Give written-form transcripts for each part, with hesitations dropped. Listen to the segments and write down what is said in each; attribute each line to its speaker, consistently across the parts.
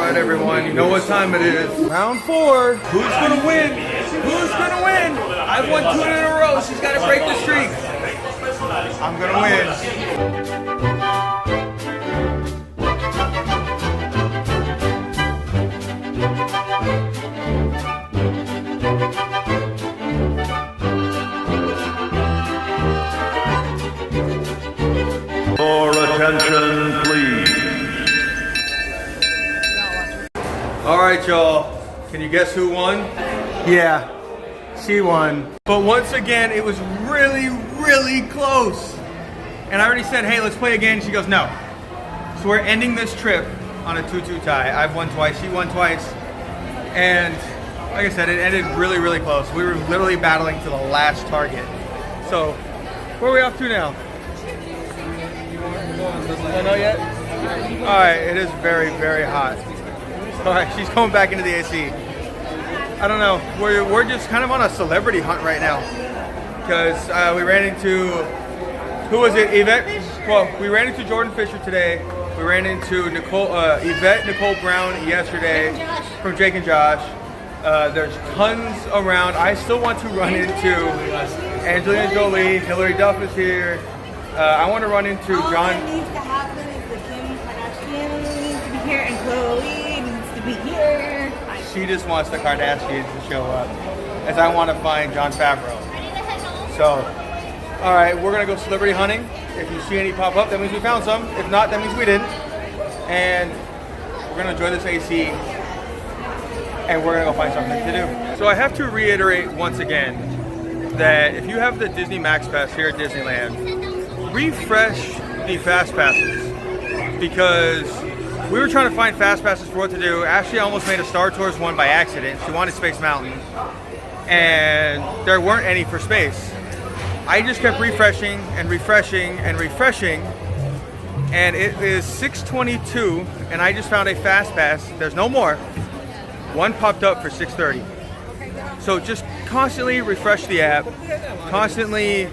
Speaker 1: Alright everyone, you know what time it is. Round 4. Who's gonna win? Who's gonna win? I've won 2 in a row. She's gotta break the streak. I'm gonna win.
Speaker 2: Your attention, please.
Speaker 1: Alright y'all, can you guess who won? Yeah, she won. But once again, it was really, really close. And I already said, hey, let's play again. She goes, no. So we're ending this trip on a 2-2 tie. I've won twice, she won twice. And like I said, it ended really, really close. We were literally battling to the last target. So, where are we off to now? Don't know yet? Alright, it is very, very hot. Alright, she's going back into the AC. I don't know, we're just kind of on a celebrity hunt right now. Because we ran into, who was it, Yvette? Well, we ran into Jordan Fisher today. We ran into Yvette Nicole Brown yesterday from Jake and Josh. There's tons around. I still want to run into Angelina Jolie. Hillary Duff is here. I want to run into John.
Speaker 3: All that needs to happen is the Kim Kardashian needs to be here and Chloe needs to be here.
Speaker 1: She just wants the Kardashians to show up, as I want to find Jon Favreau. So, all right, we're gonna go celebrity hunting. If you see any pop up, that means we found some. If not, that means we didn't. And we're gonna enjoy this AC, and we're gonna go find something to do. So I have to reiterate once again that if you have the Disney Max Pass here at Disneyland, refresh the Fast Passes, because we were trying to find Fast Passes for what to do. Ashley almost made a Star Tours one by accident. She wanted Space Mountain, and there weren't any for Space. I just kept refreshing and refreshing and refreshing, and it is 6:22, and I just found a Fast Pass. There's no more. One popped up for 6:30. So just constantly refresh the app, constantly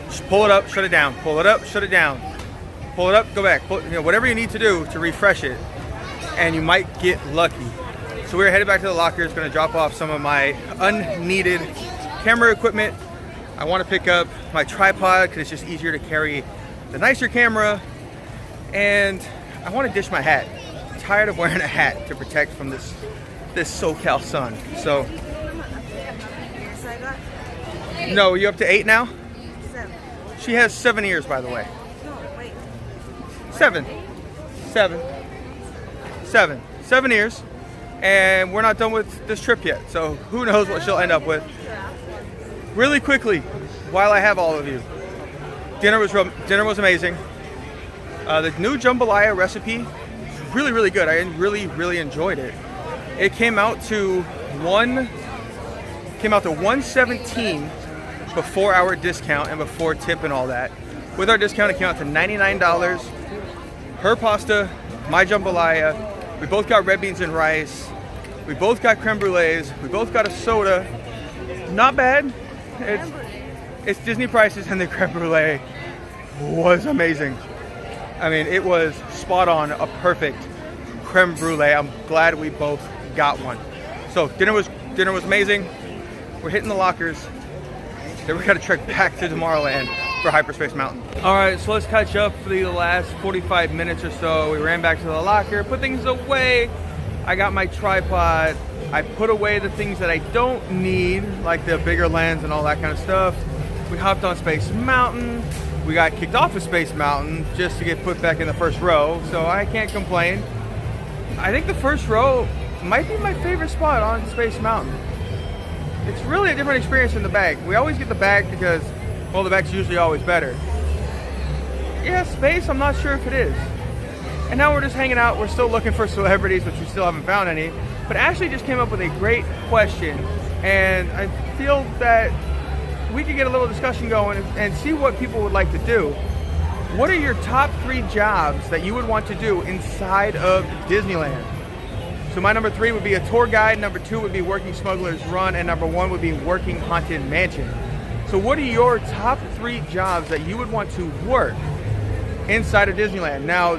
Speaker 1: just pull it up, shut it down, pull it up, shut it down, pull it up, go back, whatever you need to do to refresh it, and you might get lucky. So we're headed back to the lockers, gonna drop off some of my unneeded camera equipment. I wanna pick up my tripod because it's just easier to carry the nicer camera, and I wanna dish my hat. I'm tired of wearing a hat to protect from this SoCal sun. So, no, you up to 8 now?
Speaker 3: 7.
Speaker 1: She has 7 ears, by the way.
Speaker 3: No, wait.
Speaker 1: 7 ears, and we're not done with this trip yet, so who knows what she'll end up with. Really quickly, while I have all of you, dinner was amazing. The new jambalaya recipe, really, really good. I really, really enjoyed it. It came out to $117 before our discount and before tip and all that. With our discount, it came out to $99. Her pasta, my jambalaya. We both got red beans and rice. We both got creme brulees. We both got a soda. Not bad. It's Disney prices, and the creme brulee was amazing. I mean, it was spot on, a perfect creme brulee. I'm glad we both got one. So dinner was amazing. We're hitting the lockers. Then we got to trek back to Tomorrowland for Hyperspace Mountain. All right, so let's catch up for the last 45 minutes or so. We ran back to the locker, put things away. I got my tripod. I put away the things that I don't need, like the bigger lens and all that kind of stuff. We hopped on Space Mountain. We got kicked off of Space Mountain just to get put back in the first row, so I can't complain. I think the first row might be my favorite spot on Space Mountain. It's really a different experience in the back. We always get the back because, well, the back's usually always better. Yeah, Space, I'm not sure if it is. And now we're just hanging out. We're still looking for celebrities, which we still haven't found any. But Ashley just came up with a great question, and I feel that we could get a little discussion going and see what people would like to do. What are your top 3 jobs that you would want to do inside of Disneyland? So my number 3 would be a tour guide, number 2 would be working Smuggler's Run, and number 1 would be working Haunted Mansion. So what are your top 3 jobs that you would want to work inside of Disneyland? Now,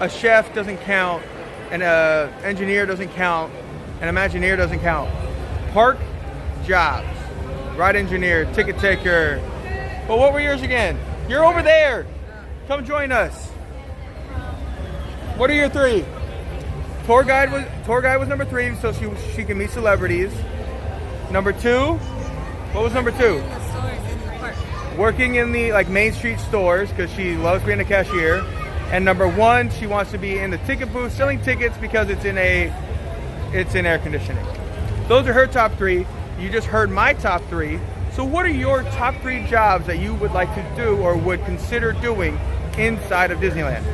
Speaker 1: a chef doesn't count, an engineer doesn't count, an Imagineer doesn't count. Park jobs, ride engineer, ticket taker. But what were yours again? You're over there. Come join us. What are your 3? Tour guide was number 3, so she can meet celebrities. Number 2, what was number 2?
Speaker 3: In the stores in the park.
Speaker 1: Working in the like Main Street stores because she loves being a cashier. And number 1, she wants to be in the ticket booth selling tickets because it's in air conditioning. Those are her top 3. You just heard my top 3. So what are your top 3 jobs that you would like to do or would consider doing inside of Disneyland?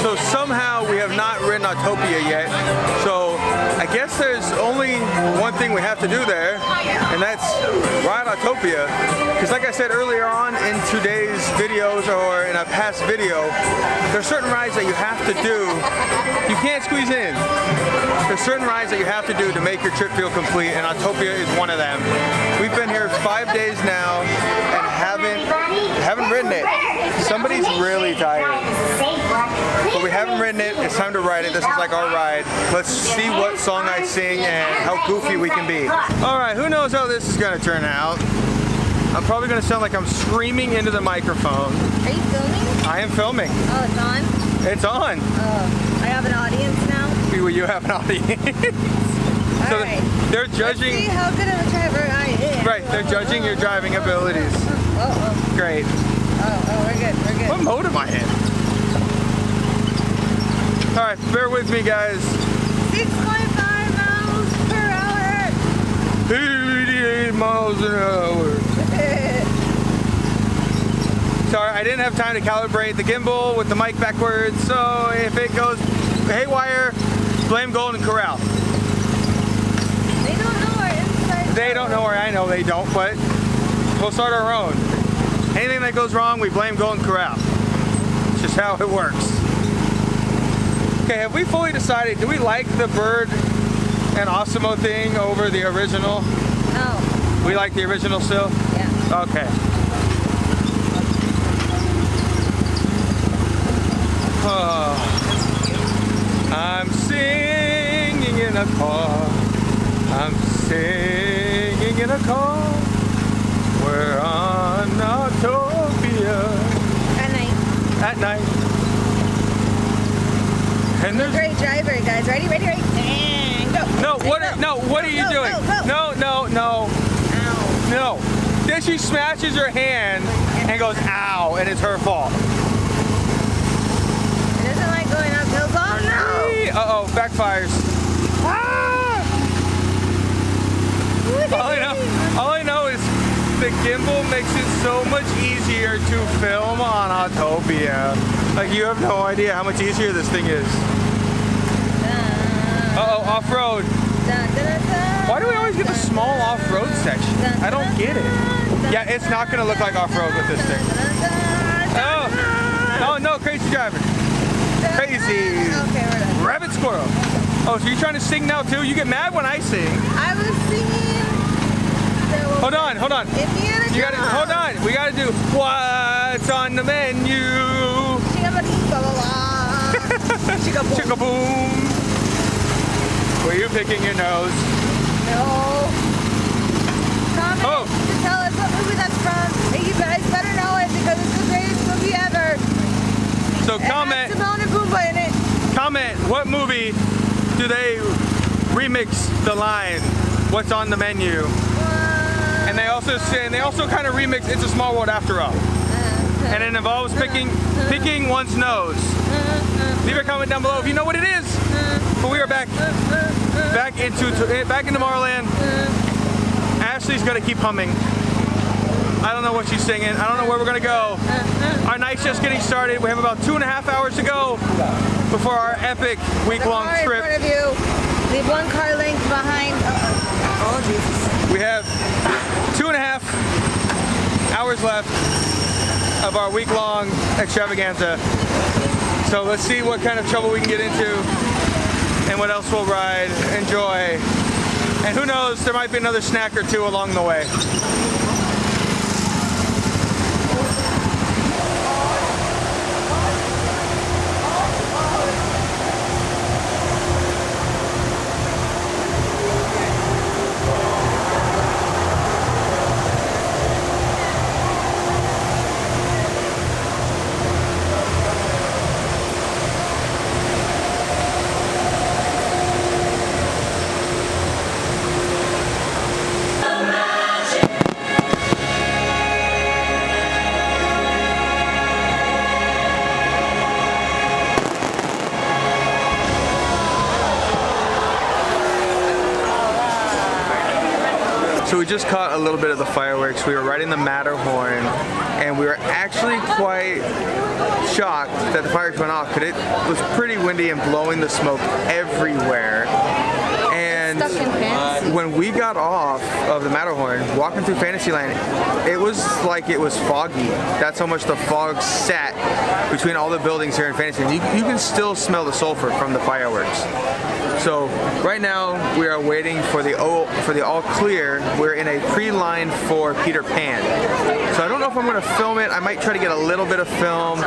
Speaker 1: So somehow we have not ridden Autopia yet. So I guess there's only one thing we have to do there, and that's ride Autopia. Because like I said earlier on in today's videos or in a past video, there's certain rides that you have to do. You can't squeeze in. There's certain rides that you have to do to make your trip feel complete, and Autopia is one of them. We've been here 5 days now and haven't ridden it. Somebody's really tired. But we haven't ridden it. It's time to ride it. This is like our ride. Let's see what song I sing and how goofy we can be. Alright, who knows how this is going to turn out. I'm probably going to sound like I'm screaming into the microphone.
Speaker 3: Are you filming?
Speaker 1: I am filming.
Speaker 3: Oh, it's on?
Speaker 1: It's on.
Speaker 3: Oh, I have an audience now?
Speaker 1: You have an audience. So
Speaker 3: Alright.
Speaker 1: they're judging.
Speaker 3: Let's see how good of a driver I am.
Speaker 1: Right, they're judging your driving abilities.
Speaker 3: Oh.
Speaker 1: Great.
Speaker 3: Oh, we're good.
Speaker 1: What mode am I in? Alright, bear with me guys.
Speaker 3: 6.5 miles per hour.
Speaker 1: 88 miles an hour. Sorry, I didn't have time to calibrate the gimbal with the mic backwards, so if it goes haywire, blame Golden Corral.
Speaker 3: They don't know our inside.
Speaker 1: They don't know, or I know they don't, but we'll start our own. Anything that goes wrong, we blame Golden Corral. It's just how it works. Okay, have we fully decided, do we like the Bird and Osimo thing over the original?
Speaker 3: No.
Speaker 1: We like the original still?
Speaker 3: Yeah.
Speaker 1: Okay. I'm singing in a car. I'm singing in a car. We're on Autopia.
Speaker 3: At night.
Speaker 1: At night. And there's
Speaker 3: Great driver, guys. Ready? And go.
Speaker 1: no. What are you doing?
Speaker 3: Go.
Speaker 1: No.
Speaker 3: Ow.
Speaker 1: No. Then she smashes her hand and goes, ow, and it's her fault.
Speaker 3: It doesn't like going up hills. Oh no!
Speaker 1: Uh-oh, backfires. Ah! All I know is the gimbal makes it so much easier to film on Autopia. Like, you have no idea how much easier this thing is. Uh-oh, off-road. Why do we always get the small off-road section? I don't get it. Yeah, it's not going to look like off-road with this thing. Oh no, crazy driver. Crazy.
Speaker 3: Okay, we're done.
Speaker 1: Rabbit squirrel. Oh, so you're trying to sing now too? You get mad when I sing.
Speaker 3: I was singing.
Speaker 1: Hold on.
Speaker 3: Indiana
Speaker 1: You gotta,
Speaker 3: Jones.
Speaker 1: hold on. We gotta do what's on the menu. Chicka boom. Were you picking your nose?
Speaker 3: No. Comment
Speaker 1: Oh.
Speaker 3: to tell us what movie that's from. And you guys better know it because it's the greatest movie ever.
Speaker 1: So
Speaker 3: It has
Speaker 1: comment,
Speaker 3: Timon and Pumbaa in it.
Speaker 1: comment what movie do they remix the line, what's on the menu? And they also say, and they also kind of remix It's a Small World after all. and it involves picking one's nose. Leave a comment down below if you know what it is. But we are back into Tomorrowland. Ashley's gonna keep humming. I don't know what she's singing. I don't know where we're gonna go. Our night's just getting started. We have about 2.5 hours to go before our epic week-long trip.
Speaker 3: In front of you. Leave one car length behind. Oh Jesus.
Speaker 1: We have 2.5 hours left of our week-long extravaganza. So let's see what kind of trouble we can get into and what else we'll ride, enjoy. And who knows, there might be another snack or two along the way. So we just caught a little bit of the fireworks. We were riding the Matterhorn, and we were actually quite shocked that the fireworks went off, because it was pretty windy and blowing the smoke everywhere. And when we got off of the Matterhorn, walking through Fantasyland, it was like it was foggy. That's how much the fog sat between all the buildings here in Fantasyland. You can still smell the sulfur from the fireworks. So right now we are waiting for the all clear. We're in a pre-line for Peter Pan. So I don't know if I'm going to film it. I might try to get a little bit of film.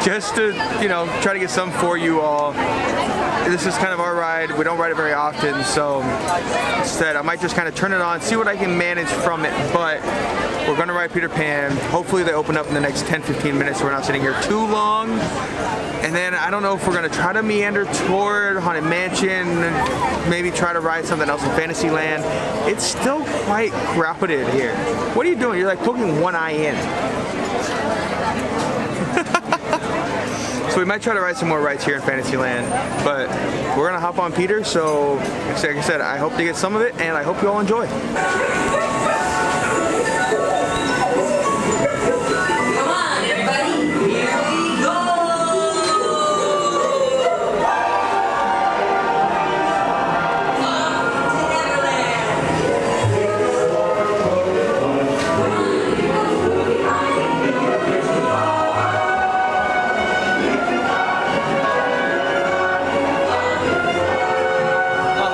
Speaker 1: Just to, try to get some for you all. This is kind of our ride. We don't ride it very often, so instead I might just kind of turn it on, see what I can manage from it. But we're gonna ride Peter Pan. Hopefully they open up in the next 10-15 minutes so we're not sitting here too long. And then I don't know if we're gonna try to meander toward Haunted Mansion, maybe try to ride something else in Fantasyland. It's still quite crowded here. What are you doing? You're like poking one eye in. So we might try to ride some more rides here in Fantasyland, but we're gonna hop on Peter. So like I said, I hope to get some of it, and I hope you all enjoy.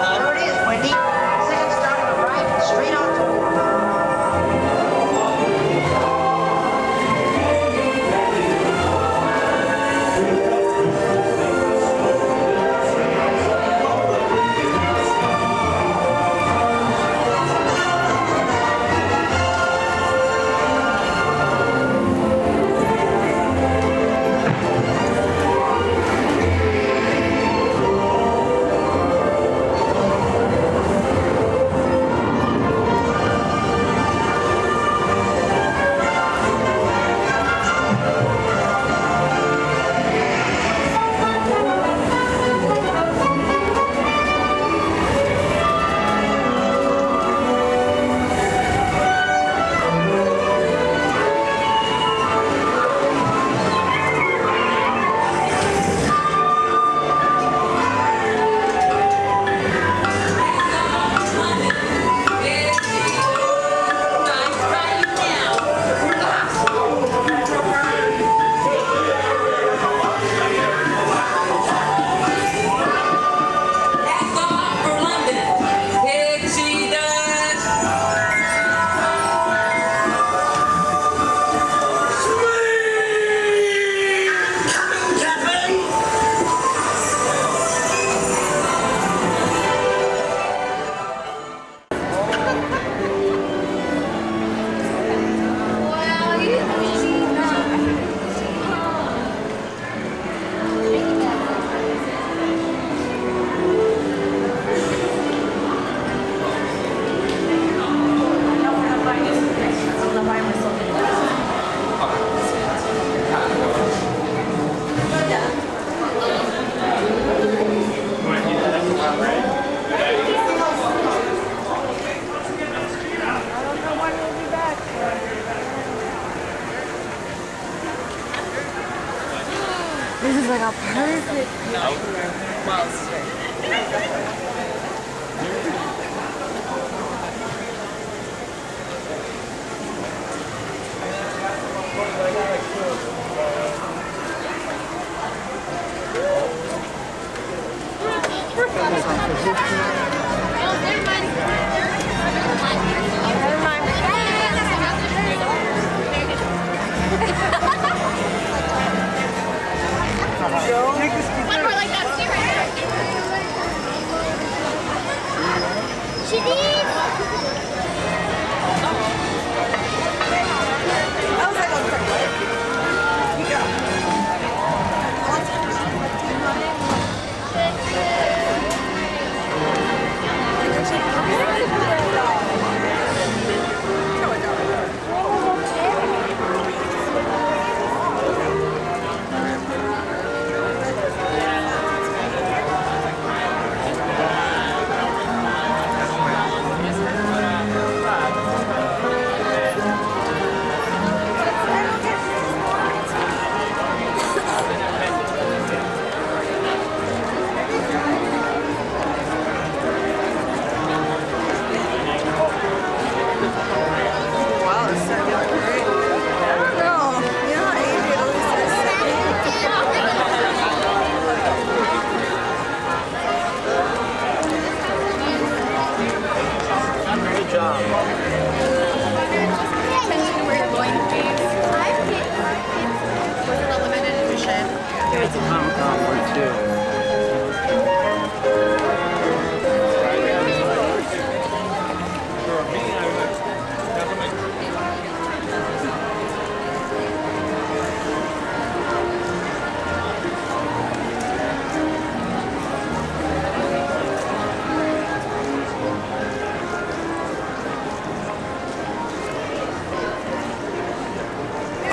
Speaker 4: There it is, Wendy. Second stop on the right, straight on.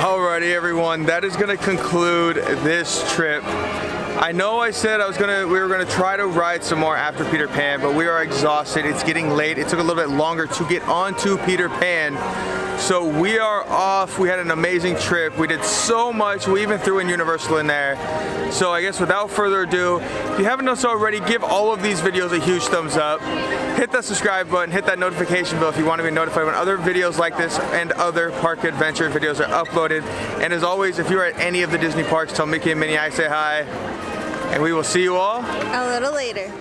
Speaker 1: Alrighty everyone, that is gonna conclude this trip. I know I said we were gonna try to ride some more after Peter Pan, but we are exhausted. It's getting late. It took a little bit longer to get onto Peter Pan. So we are off. We had an amazing trip. We did so much. We even threw in Universal in there. So I guess without further ado, if you haven't done so already, give all of these videos a huge thumbs up. Hit that subscribe button, hit that notification bell if you want to be notified when other videos like this and other park adventure videos are uploaded. And as always, if you're at any of the Disney parks, tell Mickey and Minnie I say hi. And we will see you all
Speaker 3: a little later.